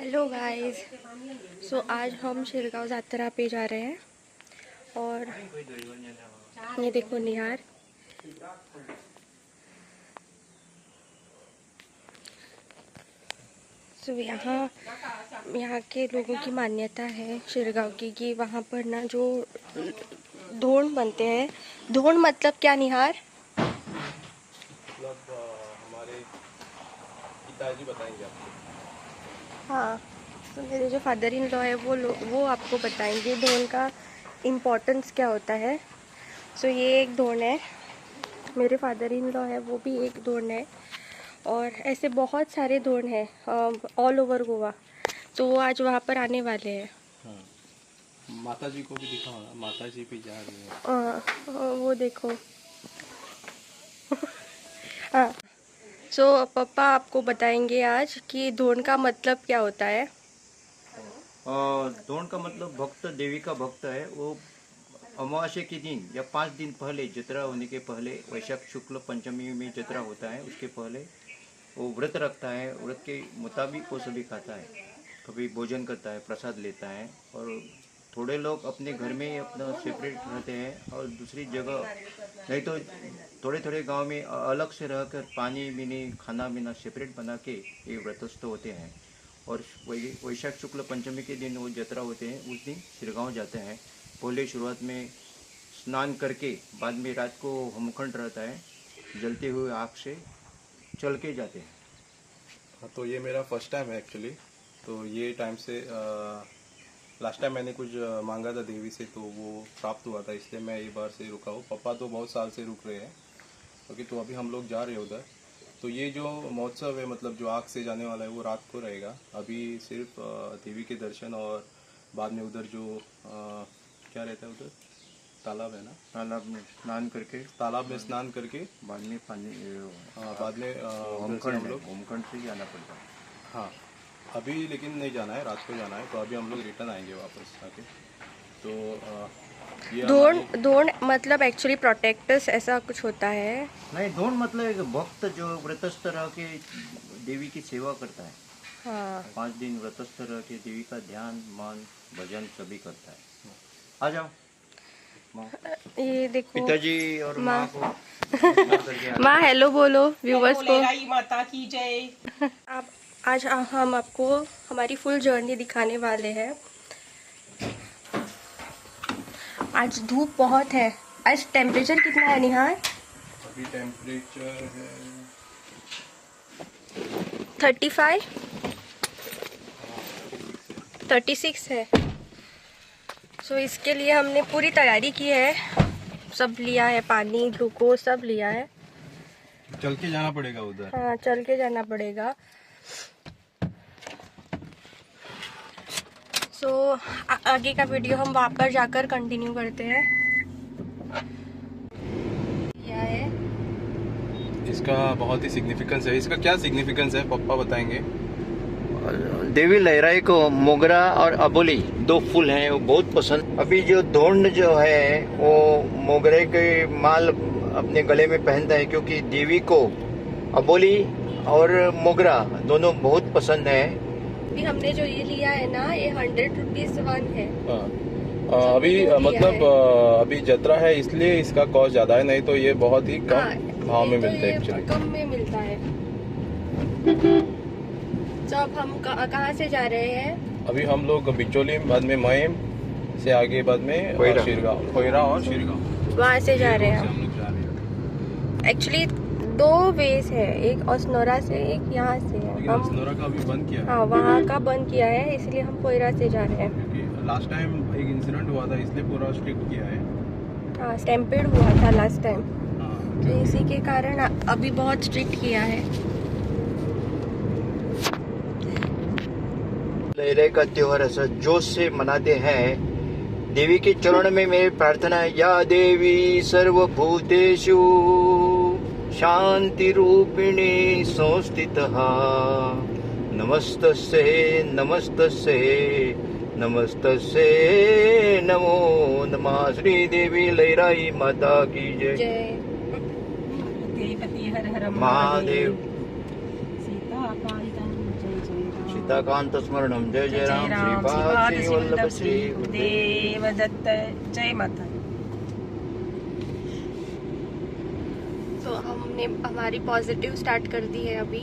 Hello guys. So आज हम शिरगांव यात्रा पे जा रहे हैं और ये देखो निहार। सो यहाँ के लोगों की मान्यता है शिरगांव की कि वहाँ पर ना जो धोंड बनते हैं। धोंड मतलब क्या निहार? मतलब हमारे पिताजी बताएंगे आपको। हाँ, तो मेरे जो फादर इन लॉ है वो आपको बताएंगे धोंड का इम्पोर्टेंस क्या होता है। सो ये एक धोंड है, मेरे फादर इन लॉ है वो भी एक धोंड है और ऐसे बहुत सारे धोंड हैं ऑल ओवर गोवा। तो वो आज वहाँ पर आने वाले हैं। हाँ, माता जी को भी दिखाओ ना, माता जी भी जा रही है। वो देखो। हाँ, सो पापा आपको बताएंगे आज कि धोंड का मतलब क्या होता है। धोंड का मतलब भक्त, देवी का भक्त है वो। अमावस्या के दिन या 5 दिन पहले, जतरा होने के पहले, वैशाख शुक्ल पंचमी में जतरा होता है उसके पहले वो व्रत रखता है। व्रत के मुताबिक वो सभी खाता है, कभी भोजन करता है, प्रसाद लेता है। और थोड़े लोग अपने घर में ही अपना सेपरेट रहते हैं और दूसरी जगह नहीं तो थोड़े थोड़े गांव में अलग से रहकर पानी पीने खाना पीना सेपरेट बना के ये व्रतस्थ होते हैं। और वैशाख शुक्ल पंचमी के दिन वो जतरा होते हैं, उस दिन शिरगांव जाते हैं। पहले शुरुआत में स्नान करके बाद में रात को होमखंड रहता है, जलते हुए आग से चल के जाते हैं। हाँ, तो ये मेरा फर्स्ट टाइम है एक्चुअली। तो ये टाइम से लास्ट टाइम मैंने कुछ मांगा था देवी से, तो वो प्राप्त हुआ था, इसलिए मैं एक बार से रुका हूँ। पापा तो बहुत साल से रुक रहे हैं क्योंकि तो अभी हम लोग जा रहे हैं उधर। तो ये जो महोत्सव है, मतलब जो आग से जाने वाला है, वो रात को रहेगा। अभी सिर्फ देवी के दर्शन और बाद में उधर जो क्या रहता है उधर, तालाब है ना, तालाब में स्नान करके बाद में पानी बाद में उधर से हम लोग होमखंड से ही आना पड़ता है। हाँ, अभी लेकिन नहीं जाना है, रात को जाना है। तो अभी हम लोग रिटर्न आएंगे वापस आके। तो ये धोंड मतलब एक्चुअली प्रोटेक्टर्स ऐसा कुछ होता है। नहीं, धोंड मतलब एक भक्त जो व्रतस्थ रह के देवी की सेवा करता है। हाँ, 5 दिन व्रतस्थ रह के देवी का ध्यान, मन, भजन सभी करता है। आ जाओ माँ। ये देखो पिताजी और माँ माँ। को माँ हेलो बोलो व्यूवर्स को। माता की जय। आप आज हम आपको हमारी फुल जर्नी दिखाने वाले हैं। आज धूप बहुत है। आज टेम्परेचर कितना है निहार? अभी टेम्परेचर है 35 36 है। सो इसके लिए हमने पूरी तैयारी की है, सब लिया है, पानी ग्लूकोज सब लिया है। चल के जाना पड़ेगा उधर। हाँ, चल के जाना पड़ेगा। सो आगे का वीडियो हम वहाँ पर जाकर कंटिन्यू करते हैं। क्या है इसका बहुत ही सिग्निफिकेंस है। इसका क्या सिग्निफिकेंस है पापा बताएंगे। देवी लहराई को मोगरा और अबोली 2 फूल हैं, वो बहुत पसंद। अभी जो धोंड जो है वो मोगरे के माल अपने गले में पहनता है क्योंकि देवी को अबोली और मोगरा दोनों बहुत पसंद है। अभी हमने जो ये लिया है ना, ये 100 रुपीज 1 है। अभी मतलब अभी जतरा है इसलिए इसका कॉस्ट ज्यादा है, नहीं तो ये बहुत ही कम भाव में मिलता है एक्चुअली। कम में मिलता है। तो अब हम कहाँ से जा रहे हैं? अभी हम लोग बिचौली, बाद में महीम से आगे, बाद में शिरगांव, कोयरा और शिरगांव, वहाँ से जा रहे हम हैं। लोग जा रहे हैं। एक्चुअली 2 वेज है, एक ओसनोरा से, एक यहाँ से है। लेकिन असनोरा का अभी बंद किया है। हाँ, वहाँ का बंद किया है, इसलिए हम कोयरा से जा रहे हैं। क्योंकि लास्ट टाइम एक इंसिडेंट हुआ था, इसलिए पूरा स्ट्रिक्ट किया है। हाँ, स्टैम्पेड हुआ था लास्ट टाइम, हाँ, तो इसी के कारण अभी बहुत स्ट्रिक्ट किया है। लहराई का त्योहार ऐसा जोश से मनाते हैं। देवी के चरण में मेरी प्रार्थना है, या देवी सर्वभूतेषु शांति रूपिणी संस्थितः नमस्तस्यै नमस्तस्यै नमस्तस्यै नमो नमः। श्री देवी लहराई माता की जय। जय देवपति हर हर महादेव। सीता कालिका जय जय राम। सीताकांत स्मरणम. जय जय राम. श्रीपाद श्री वल्लभ श्री गुरुदेव. देव दत्त. जय माता. तो हमने हमारी पॉजिटिव स्टार्ट कर दी है. अभी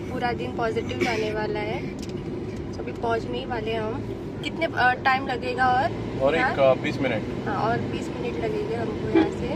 पूरा दिन पॉजिटिव जाने वाला है. तो अभी पहुंचने ही वाले हैं हम. कितने टाइम लगेगा? और यहाँ? एक 20 मिनट. हाँ, और 20 मिनट लगेंगे हमको यहाँ से.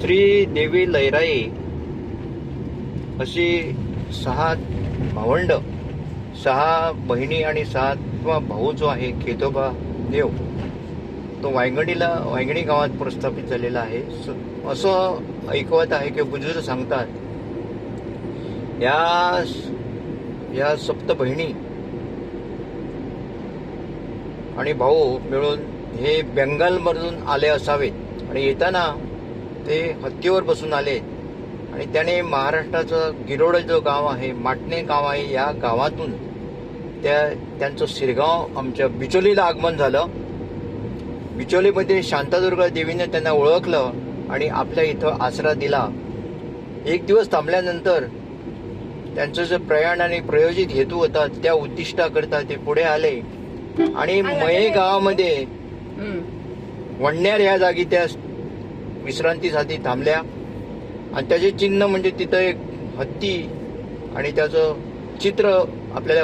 श्री देवी लैराई अशी 6 भावंड, 6 बहिणी आणि 7वा भाऊ जो आहे खेतोबा देव, तो वायंगणी गावात प्रस्थापित झालेला आहे. असं ऐकवत आहे की बुजुर्ग सांगतात या 7 बहिणी आणि भाऊ मिळून हे बेंगालमधून आले असावेत आणि येताना ते हत्तीवर बसून आले आणि त्याने महाराष्ट्राचं गिरोड जो गाव आहे, माटणे गाव आहे, या गावातून त्यांचं शिरगाव आमच्या बिचोलीला आगमन झालं. बिचोलीमध्ये शांतादुर्गा देवीने त्यांना ओळखलं आणि आपल्या इथं आसरा दिला. एक दिवस थांबल्यानंतर त्यांचं जे प्रयाण आणि प्रयोजित हेतू होता त्या उद्दिष्टाकरता ते पुढे आले आणि मये गावामध्ये वडण्यार या जागी त्या विश्रांतीसाठी थांबल्या. आणि त्याचे चिन्ह म्हणजे तिथं एक हत्ती आणि त्याचं चित्र आपल्याला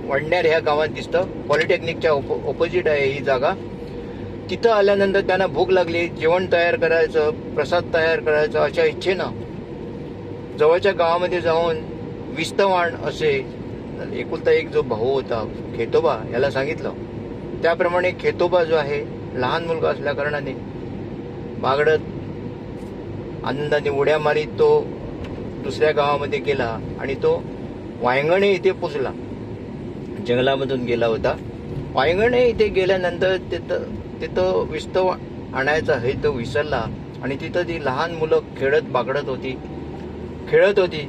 वडण्यार ह्या गावात दिसतं. पॉलिटेक्निकच्या ऑपोजिट आहे ही जागा. तिथं आल्यानंतर त्यांना भूक लागली, जेवण तयार करायचं, प्रसाद तयार करायचा अशा इच्छेनं जवळच्या गावामध्ये जाऊन विस्तवाण असे एकुलता एक जो भाऊ होता खेतोबा याला सांगितलं. त्याप्रमाणे खेतोबा जो आहे लहान मुलगा असल्या कारणाने बागडत आनंदाने उड्या मारीत तो दुसऱ्या गावामध्ये गेला आणि तो वायंगणे इथे पोचला. जंगलामधून गेला होता. वायंगणे इथे गेल्यानंतर तिथं विस्तव आणायचा हे तो विसरला आणि तिथं ती लहान मुलं खेळत होती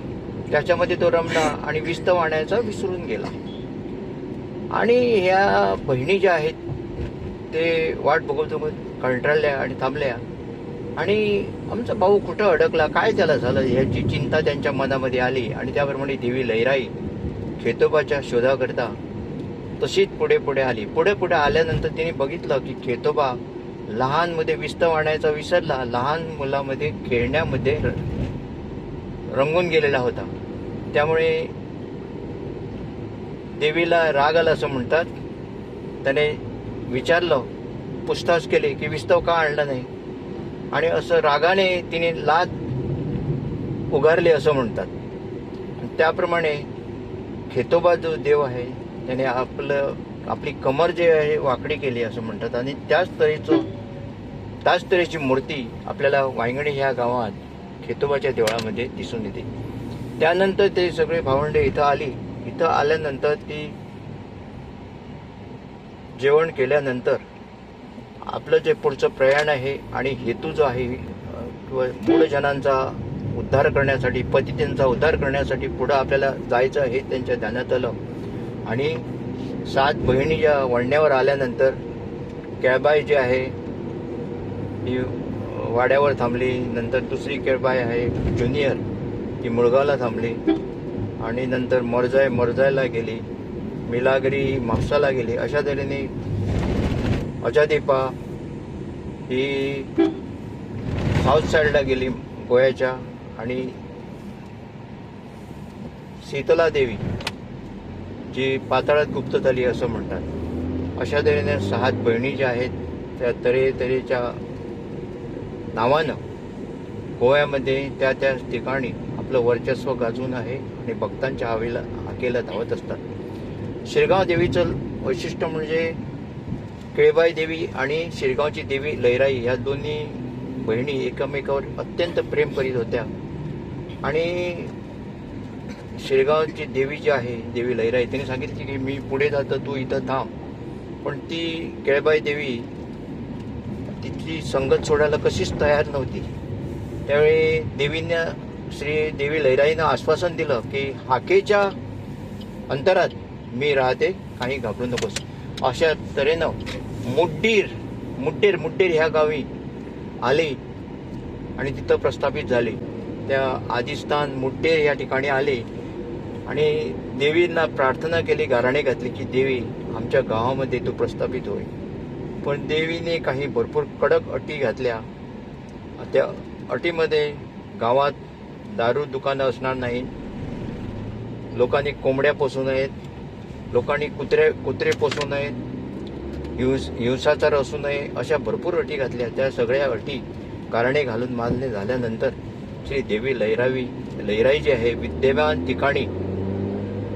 त्याच्यामध्ये तो रमला आणि विस्तव आणायचा विसरून गेला. आणि ह्या बहिणी ज्या आहेत ते वाट बघत कंटाळल्या आणि थांबल्या आणि आमचा भाऊ कुठं अडकला, काय त्याला झालं याची चिंता त्यांच्या मनामध्ये आली आणि त्याप्रमाणे देवी लैराई खेतोबाच्या शोधाकरता तशीच पुढे आली. पुढे आल्यानंतर तिने बघितलं की खेतोबा लहान मध्ये विस्तव आणायचा विसरला, लहान मुलामध्ये खेळण्यामध्ये रंगून गेलेला होता. त्यामुळे देवीला राग आला असं म्हणतात. त्याने विचारलं, पूछताछ केली की विस्तव का आणला नाही आणि असं रागाने तिने लाथ उगारली असं म्हणतात. त्याप्रमाणे खेतोबा जो देव आहे त्याने आपली कमर जे आहे वाकडी केली असं म्हणतात आणि त्याच तऱ्हेची मूर्ती आपल्याला वायंगणी ह्या गावात खेतोबाच्या देवळामध्ये दिसून येते. त्यानंतर ते सगळे भावंडे इथं आली. इथं आल्यानंतर ती जेवण केल्यानंतर आपलं जे पुढचं प्रयाण आहे आणि हेतू जो आहे किंवा मूळ जनांचा उद्धार करण्यासाठी, पतितांचा उद्धार करण्यासाठी पुढं आपल्याला जायचं हे त्यांच्या ध्यानात आलं. आणि 7 बहिणी ज्या वळण्यावर आल्यानंतर केळबाई जी आहे ही वाड्यावर थांबली. नंतर दुसरी केळबाई आहे ज्युनियर, ती मुळगावला थांबली आणि नंतर मरजायला गेली, मिलागरी म्हापसाला गेली. अशा तऱ्हेने अजादीपा ही साऊथ साईडला गेली गोव्याच्या आणि शीतला देवी जी पाताळात गुप्त झाली असं म्हणतात. अशा तऱ्हेने 6 बहिणी ज्या आहेत त्या तऱ्हेच्या नावानं गोव्यामध्ये त्या ठिकाणी आपलं वर्चस्व गाजवून आहे आणि भक्तांच्या हाकेला धावत असतात. शिरगाव देवीचं वैशिष्ट्य म्हणजे केळबाई देवी आणि शिरगावची देवी लैराई ह्या दोन्ही बहिणी एकमेकावर अत्यंत प्रेम करीत होत्या. आणि शिरगावची देवी जी आहे देवी लैराई तिने सांगितली की मी पुढे जातो, तू इथं थांब. पण ती केळबाई देवी तिची संगत सोडायला कशीच तयार नव्हती. त्यावेळी श्री देवी लैराईनं आश्वासन दिलं की हाकेच्या अंतरात मी राहते, काही घाबरू नकोस. अशा तऱ्हेनं मुड्डेर ह्या गावी आली आणि तिथं प्रस्थापित झाली. त्या आदिस्थान मुड्डेर या ठिकाणी आले आणि देवींना प्रार्थना केली, गाराणे घातली की देवी आमच्या गावामध्ये तू प्रस्थापित होय. पण देवीने काही भरपूर कडक अटी घातल्या. त्या अटीमध्ये गावात दारू दुकानं असणार नाही, लोकांनी कोंबड्या पोसू नयेत, लोकांनी कुत्रे पोसू नयेत, हिंसाचार असू नये, अशा भरपूर अटी घातल्या. त्या सगळ्या अटी कारणे घालून मान्य झाल्यानंतर श्री देवी लैराई जी आहे विद्यमान ठिकाणी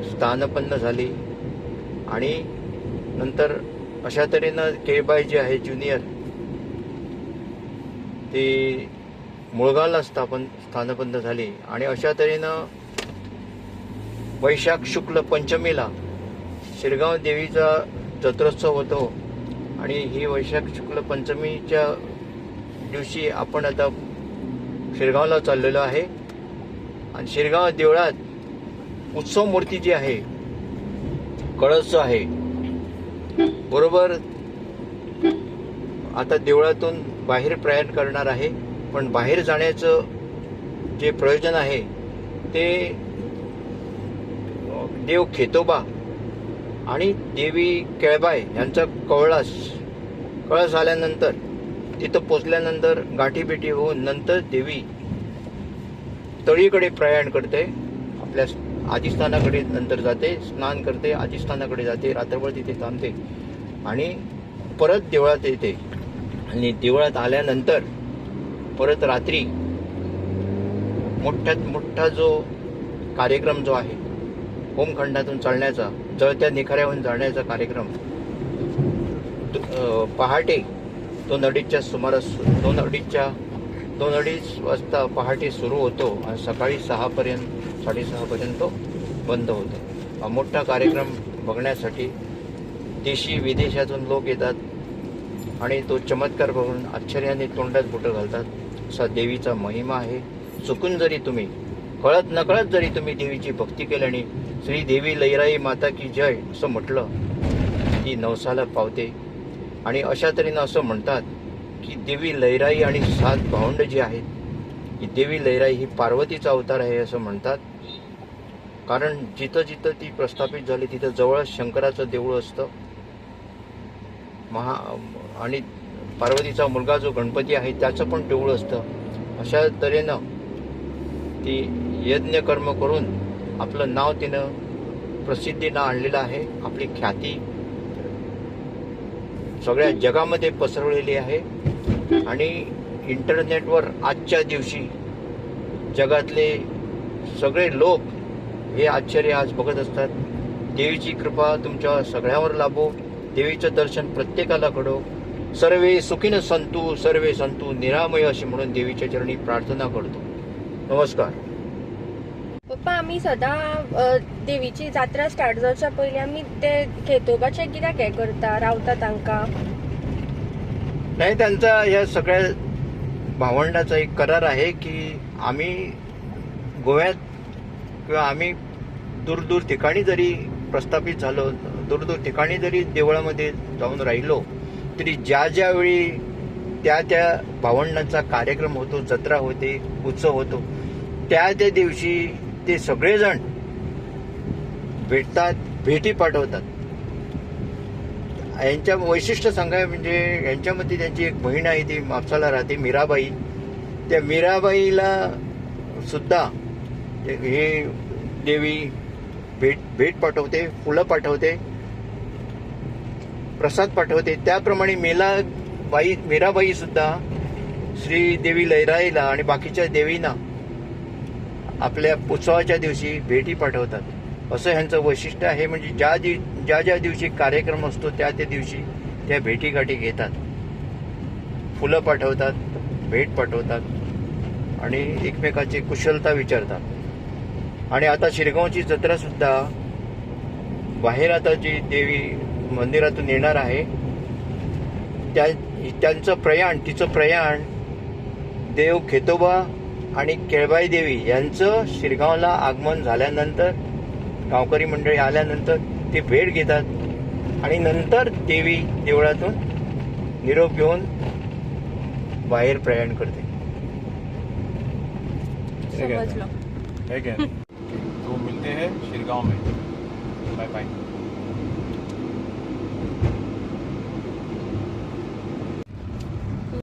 स्थानपन्न झाली. आणि नंतर अशा तऱ्हेनं केळबाई जी आहे ज्युनियर ते मुळगावला स्थानपन्न झाली. आणि अशा तऱ्हेनं वैशाख शुक्ल पंचमीला शिरगाव देवीचा जत्रोत्सव होतो. आणि ही वैशाख शुक्ल पंचमीच्या दिवशी आपण आता शिरगावला चाललेलो आहे. आणि शिरगाव देवळात उत्सव मूर्ती जी आहे, कळस आहे, बरोबर आता देवळातून बाहेर प्रयाण करणार आहे. पण बाहेर जाण्याचं जे प्रयोजन आहे ते देव खेतोबा आणि देवी केळबाई यांचा कळस आल्यानंतर तिथं पोचल्यानंतर गाठीभेटी होऊन नंतर देवी तळीकडे प्रयाण करते, आपल्या आदिस्थानाकडे नंतर जाते, स्नान करते, आदिस्थानाकडे जाते, रात्रभर तिथे थांबते आणि परत देवळात येते. आणि देवळात आल्यानंतर परत रात्री मोठ्यात मोठा जो कार्यक्रम जो आहे होमखंडातून चालण्याचा, जळत्या निखाऱ्याहून जाण्याचा कार्यक्रम पहाटे 2:30च्या सुमारास 2:30 वाजता पहाटे सुरू होतो आणि सकाळी 6:30 पर्यंत बंद होतो. हा मोठा कार्यक्रम बघण्यासाठी देशी विदेशातून लोक येतात आणि तो चमत्कार बघून आश्चर्याने तोंडात बोटं घालतात. असा देवीचा महिमा आहे. चुकून जरी तुम्ही कळत नकळत जरी तुम्ही देवीची भक्ती केल्याने श्री देवी लैराई माता की जय असं म्हटलं ती नवसाला पावते. आणि अशा तऱ्हेनं असं म्हणतात की देवी लैराई आणि 7 भावंड जी आहेत, की देवी लैराई ही पार्वतीचा अवतार आहे असं म्हणतात. कारण जिथं जिथं ती प्रस्थापित झाली तिथं जवळच शंकराचं देऊळ असतं. आणि पार्वतीचा मुलगा जो गणपती आहे त्याचं पण देऊळ असतं. अशा तऱ्हेनं ती यज्ञ कर्म करून आपलं नाव तिनं प्रसिद्धीनं आणलेलं आहे. आपली ख्याती सगळ्या जगामध्ये पसरवलेली आहे. आणि इंटरनेटवर आजच्या दिवशी जगातले सगळे लोक हे आश्चर्य आज बघत असतात. देवीची कृपा तुमच्या सगळ्यावर लाभो, देवीचं दर्शन प्रत्येकाला घडो, सर्वे सुखीन संतु सर्वे संतु निरामय अशी म्हणून देवीच्या चरणी प्रार्थना करतो. नमस्कार. पप्पा, आम्ही सदा देवीची जात्रा स्टार्ट जावच्या पयलीं आमी ते खेतोबाचे कित्याक हें करता, रावता तांकां? नाही, त्यांचा या सगळ्या भावंडाचा एक करार आहे की आम्ही गोव्यात किंवा आम्ही दूर ठिकाणी जरी प्रस्थापित झालो, दूर ठिकाणी जरी देवळामध्ये जाऊन राहिलो तरी ज्या वेळी त्या भावंडांचा कार्यक्रम होतो, जत्रा होते, उत्सव होतो, त्या दिवशी ते सगळेजण भेटतात, भेटी पाठवतात. यांच्या वैशिष्ट्य सांगाय म्हणजे यांच्यामध्ये त्यांची एक बहीण आहे, ती म्हापसाला राहते, मीराबाई. त्या मीराबाईला सुद्धा हे देवी भेट पाठवते, फुलं पाठवते, प्रसाद पाठवते. त्याप्रमाणे मीराबाई सुद्धा श्री देवी लैराईला आणि बाकीच्या देवींना आपल्या उत्सवाच्या दिवशी भेटी पाठवतात. असं ह्यांचं वैशिष्ट्य आहे. म्हणजे ज्या दिवशी कार्यक्रम असतो त्या दिवशी त्या भेटीगाठी घेतात, फुलं पाठवतात, भेट पाठवतात आणि एकमेकाची कुशलता विचारतात. आणि आता शिरगावची जत्रा सुद्धा बाहेर आता जी देवी मंदिरातून येणार आहे तिचं प्रयाण देव खेतोबा आणि केळबाई देवी यांचं शिरगावला आगमन झाल्यानंतर, गावकरी मंडळी आल्यानंतर ते भेट घेतात आणि नंतर देवी देवळातून निरोप घेऊन बाहेर प्रयाण करते. समजलं. है क्या? 2 मिल मिलते हैं शिरगांव में। Bye bye.